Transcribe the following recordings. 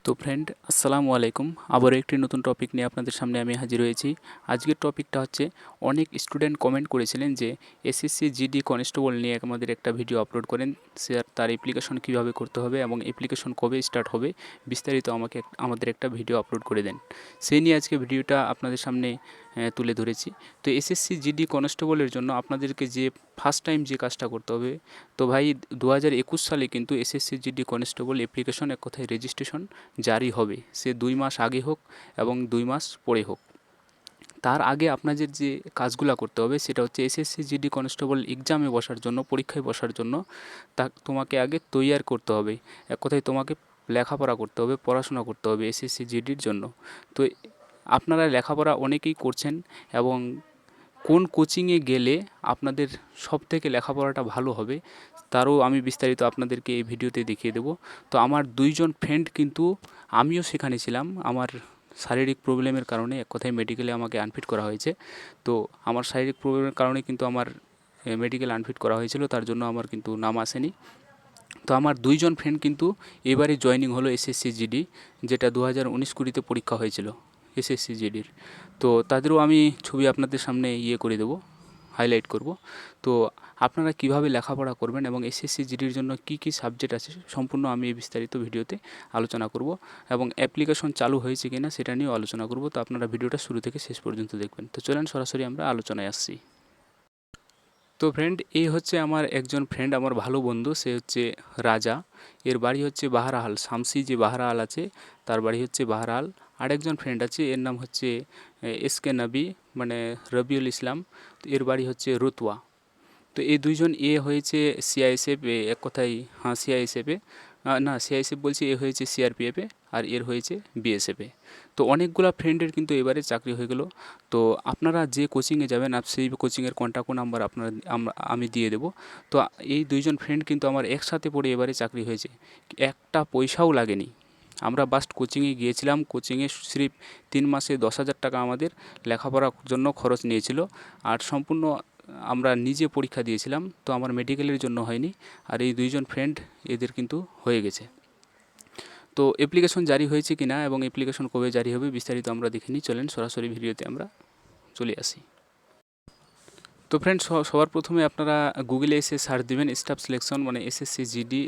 তো ফ্রেন্ড, আসসালামু আলাইকুম। আবারও একটি নতুন টপিক নিয়ে আপনাদের সামনে আমি হাজির হয়েছি। আজকের টপিকটা হচ্ছে, অনেক স্টুডেন্ট কমেন্ট করেছিলেন যে এসএসসি জিডি কনস্টেবল নিয়ে আমাদের একটা ভিডিও আপলোড করেন, স্যার তার অ্যাপ্লিকেশন কীভাবে করতে হবে এবং অ্যাপ্লিকেশন কবে স্টার্ট হবে বিস্তারিত আমাদের একটা ভিডিও আপলোড করে দেন। সেই নিয়ে আজকে ভিডিওটা আপনাদের সামনে তুলে ধরেছি। তো এসএসসি জিডি কনস্টেবলের জন্য আপনাদেরকে যে ফার্স্ট টাইম যে কাজটা করতে হবে, তো ভাই 2021 সালে কিন্তু এসএসসি জিডি কনস্টেবল অ্যাপ্লিকেশন এক কথায় রেজিস্ট্রেশন জারি হবে, সে 2 মাস আগে হোক এবং 2 মাস পরে হোক। তার আগে আপনাদের যে কাজগুলো করতে হবে সেটা হচ্ছে, এসএসসি জিডি কনস্টেবল এক্সামে বসার জন্য, পরীক্ষায় বসার জন্য তোমাকে আগে তৈয়ার করতে হবে। এক কথায় তোমাকে লেখাপড়া করতে হবে, পড়াশোনা করতে হবে এসএসসি জিডির জন্য। তো আপনারা লেখাপড়া অনেকেই করছেন, এবং কোন কোচিংয়ে গেলে আপনাদের সবথেকে লেখাপড়াটা ভালো হবে তারও আমি বিস্তারিত আপনাদেরকে এই ভিডিওতে দেখিয়ে দেবো। তো আমার 2 জন ফ্রেন্ড, কিন্তু আমিও সেখানে ছিলাম, আমার শারীরিক প্রবলেমের কারণে এক কথায় মেডিকেলে আমাকে আনফিট করা হয়েছে। তো আমার শারীরিক প্রবলেমের কারণে কিন্তু আমার মেডিকেল আনফিট করা হয়েছিল, তার জন্য আমার কিন্তু নাম আসেনি। তো আমার 2 জন ফ্রেন্ড কিন্তু এবারে জয়েনিং হলো এসএসসি জিডি, যেটা 2019-20 পরীক্ষা হয়েছিল এসএসসি জিডির। তো তাদেরও আমি ছবি আপনাদের সামনে করে দেবো, হাইলাইট করব। তো আপনারা কিভাবে লেখাপড়া করবেন এবং এসএসসি জিডির জন্য কি কি সাবজেক্ট আছে সম্পূর্ণ আমি এই বিস্তারিত ভিডিওতে আলোচনা করব, এবং অ্যাপ্লিকেশন চালু হয়েছে কিনা সেটা নিয়েও আলোচনা করব। তো আপনারা ভিডিওটা শুরু থেকে শেষ পর্যন্ত দেখবেন। তো চলেন সরাসরি আমরা আলোচনায় আসছি। তো ফ্রেন্ড, এই হচ্ছে আমার একজন ফ্রেন্ড, আমার ভালো বন্ধু, সে হচ্ছে রাজা। এর বাড়ি হচ্ছে বাহারাহাল, শামসি যে বাহারাহাল আছে তার বাড়ি হচ্ছে বাহারাহাল। আরেকজন ফ্রেন্ড আছে, এর নাম হচ্ছে এসকে নবী, মানে রবিউল ইসলাম, তো এর বাড়ি হচ্ছে রতুয়া। তো এই 2 জন হয়েছে সিআইএসএফ, এক কথায়, হ্যাঁ সিআইএসএফে, না সিআইএসএফ বলছি, হয়েছে সিআরপিএফে, আর হয়েছে বিএসএফে। তো অনেকগুলা ফ্রেন্ডের কিন্তু এবারে চাকরি হয়ে গেল। তো আপনারা যে কোচিংয়ে যাবেন সেই কোচিংয়ের কন্ট্যাক্ট নাম্বার আমি দিয়ে দেবো। তো এই 2 জন ফ্রেন্ড কিন্তু আমার একসাথে পড়ে এবারে চাকরি হয়েছে, একটা পয়সাও লাগেনি। আমরা বাস্ট কোচিংয়ে গিয়েছিলাম, কোচিংয়ে সির্ফ 3 মাসে 10,000 টাকা আমাদের লেখাপড়ার জন্য খরচ নিয়েছিল, আর সম্পূর্ণ আমরা নিজে পরীক্ষা দিয়েছিলাম। তো আমার মেডিকেলের জন্য হয়নি, আর এই 2 জন ফ্রেন্ড এদের কিন্তু হয়ে গেছে। তো অ্যাপ্লিকেশন জারি হয়েছে কিনা এবং অ্যাপ্লিকেশন কবে জারি হবে বিস্তারিত আমরা দেখে নিই। চলেন সরাসরি ভিডিওতে আমরা চলে আসি। তো ফ্রেন্ডস, সবার প্রথমে আপনারা গুগলে এসে সার্চ দেবেন স্টাফ সিলেকশন, মানে এসএসসি জিডি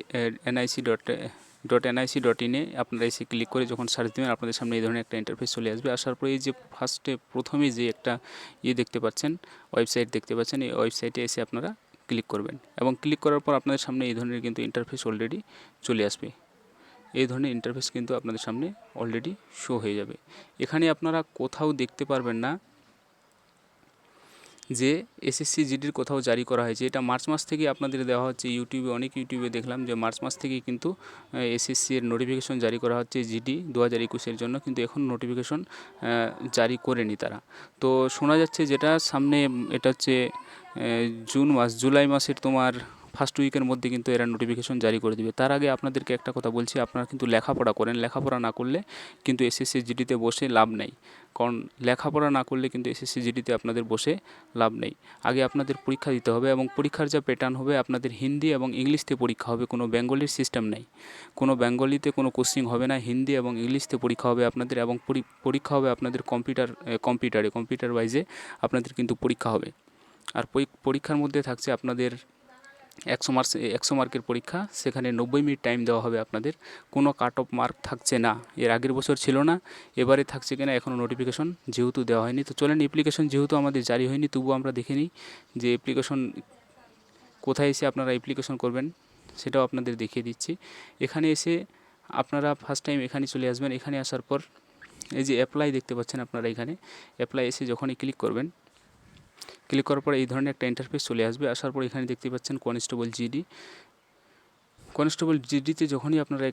nic.nic.in-এ আপনারা এসে ক্লিক করে যখন সার্চ দেবেন আপনাদের সামনে এই ধরনের একটা ইন্টারফেস চলে আসবে। আসার পরে এই যে প্রথমে যে একটা দেখতে পাচ্ছেন, ওয়েবসাইট দেখতে পাচ্ছেন, এই ওয়েবসাইটে এসে আপনারা ক্লিক করবেন, এবং ক্লিক করার পর আপনাদের সামনে এই ধরনের কিন্তু ইন্টারফেস অলরেডি চলে আসবে। এই ধরনের ইন্টারফেস কিন্তু আপনাদের সামনে অলরেডি শো হয়ে যাবে। এখানে আপনারা কোথাও দেখতে পারবেন না যে এসএসসি জিডির কোথাও জারি করা হয়েছে। এটা মার্চ মাস থেকে আপনাদের দেওয়া হচ্ছে। অনেক ইউটিউবে দেখলাম যে মার্চ মাস থেকেই কিন্তু এসএসসি এর নোটিফিকেশন জারি করা হচ্ছে জিডি 2021-এর জন্য, কিন্তু এখন নোটিফিকেশন জারি করেনি তারা। তো শোনা যাচ্ছে যেটা সামনে, এটা হচ্ছে জুলাই মাসের তোমার ফার্স্ট উইকের মধ্যে কিন্তু এরা নোটিফিকেশন জারি করে দিবে। তার আগে আপনাদেরকে একটা কথা বলছি, আপনারা কিন্তু লেখাপড়া করেন, লেখাপড়া না করলে কিন্তু এসএসসি জিডিতে বসে লাভ নেই। কারণ লেখাপড়া না করলে কিন্তু এসএসসি জিডিতে আপনাদের বসে লাভ নেই। আগে আপনাদের পরীক্ষা দিতে হবে, এবং পরীক্ষার যা প্যাটার্ন হবে, আপনাদের হিন্দি এবং ইংলিশতে পরীক্ষা হবে, কোনো বেঙ্গলির সিস্টেম নেই, কোনো বেঙ্গলিতে কোনো কোচিং হবে না, হিন্দি এবং ইংলিশতে পরীক্ষা হবে আপনাদের, এবং পরীক্ষা হবে আপনাদের কম্পিউটার ওয়াইজে আপনাদের কিন্তু পরীক্ষা হবে। আর পরীক্ষার মধ্যে থাকছে আপনাদের 100 মার্কের পরীক্ষা, সেখানে 90 মিনিট টাইম দেওয়া হবে আপনাদের, কোনো কাট অফ মার্ক থাকছে না। এর আগের বছর ছিল না, এবারে থাকছে কিনা এখনও নোটিফিকেশন যেহেতু দেওয়া হয়নি। তো চলেন, অ্যাপ্লিকেশন যেহেতু আমাদের জারি হয়নি তবুও আমরা দেখে নিই যে অ্যাপ্লিকেশন কোথায় এসে আপনারা অ্যাপ্লিকেশন করবেন সেটাও আপনাদের দেখিয়ে দিচ্ছি। এখানে এসে আপনারা ফার্স্ট টাইম এখানে চলে আসবেন। এখানে আসার পর এই যে অ্যাপ্লাই দেখতে পাচ্ছেন আপনারা, এখানে অ্যাপ্লাই এসে যখনই ক্লিক করবেন, ক্লিক করার পর এই ধরনের একটা ইন্টারফেস চলে আসবে। আসার পর এখানে দেখতে পাচ্ছেন কনস্টেবল জিডিতে যখনই আপনারা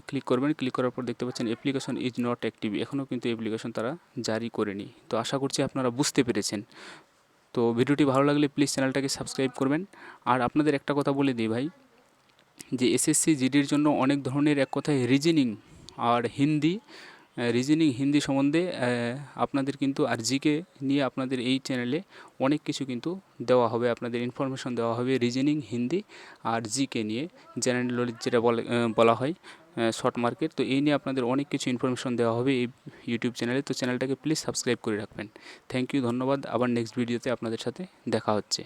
ক্লিক করবেন, ক্লিক করার পর দেখতে পাচ্ছেন অ্যাপ্লিকেশন ইজ নট অ্যাক্টিভ, এখনও কিন্তু অ্যাপ্লিকেশন তারা জারি করেনি। তো আশা করছি আপনারা বুঝতে পেরেছেন। তো ভিডিওটি ভালো লাগলে প্লিজ চ্যানেলটাকে সাবস্ক্রাইব করবেন। আর আপনাদের একটা কথা বলে দিই ভাই, যে এসএসসি জিডির জন্য অনেক ধরনের এক কথায় রিজনিং আর হিন্দি সম্বন্ধে আপনাদের কিন্তু, আর জিকে নিয়ে আপনাদের এই চ্যানেলে অনেক কিছু কিন্তু দেওয়া হবে, আপনাদের ইনফরমেশন দেওয়া হবে রিজনিং, হিন্দি আর জিকে নিয়ে, জেনারেল নলেজ যেটা বলা হয়। শর্ট মার্কের। তো এই নিয়ে আপনাদের অনেক কিছু ইনফরমেশন দেওয়া হবে এই ইউটিউব চ্যানেলে। তো চ্যানেলটাকে প্লিজ সাবস্ক্রাইব করে রাখবেন। থ্যাংক ইউ, ধন্যবাদ। আবার নেক্সট ভিডিওতে আপনাদের সাথে দেখা হচ্ছে।